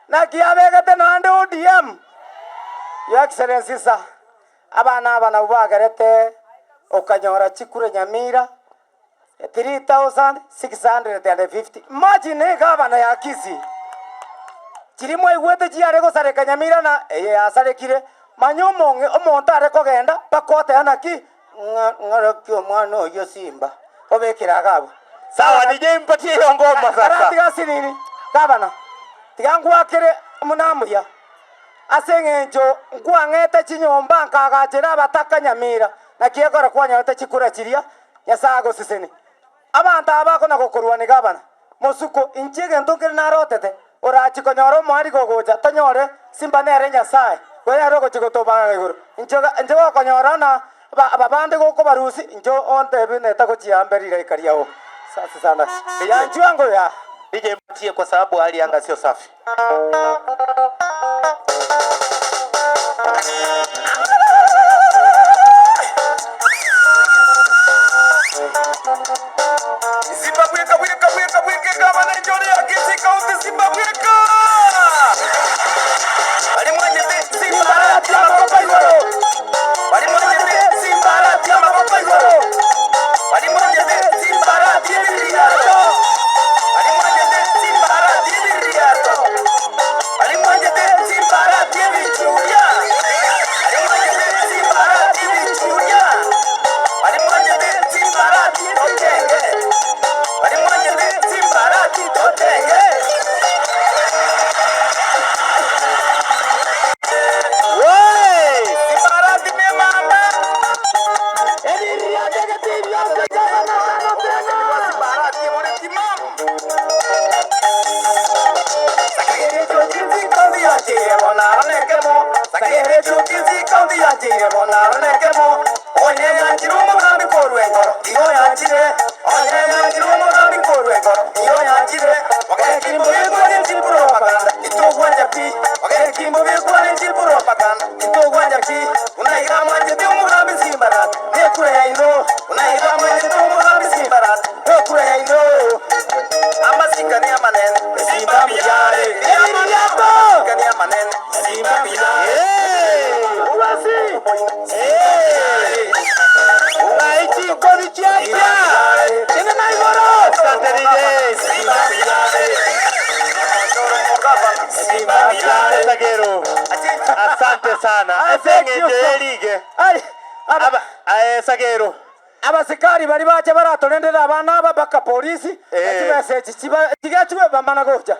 na kiabegete nande ODM. Your Excellency sir, abana bagerete okanyora chikure Nyamira 3650. Imagine gavana ya Kisii chirimo igwete chiare gusareka Nyamira na asarekire manyomonge omonto are kogenda bakote anaki ngarakyo mwana oyo Simba obekira gabo. Sawa nije mpatie hiyo ngoma sasa. Tiga sinini gavana tigangwakire munamuya asengenjo ngwangete chinyomba nkagachira abataka Nyamira na kiegora kwanyota chikura chiria nyasago sisini abantu abako na gokorwa ni gavana musuko inchege ntokere narotete orachikonyoro mwari gogoja tanyore Simba nere nyasaye goya rogo chikotoba iguru inchego konyora na ababande goko barusi injo onte bine takochiamberire ikariao sasa sana yanjwango ya nije mpatie kwa sababu hali anga sio safi. Zimbabwe kama na njori ya Kisii County Zimbabwe ka. Bali mwanyete Simba tiama kwa igoro. Bali mwanyete Simba tiama kwa igoro. Bali mwanyete Simba tiiriato. Bali mwanyete Simba tiiriato. Bali mwanyete Simba tiirichuya. Bali mwanyete Simba tiirichuya. Bali mwanyete Simba tiirichenge. Bali mwanyete Simba tiirichenge. Asante sana. Elige. Sagero. Abasikari bari baje baratorendera abana baka polisi. Ati message kiba kigachuwe bamana goja.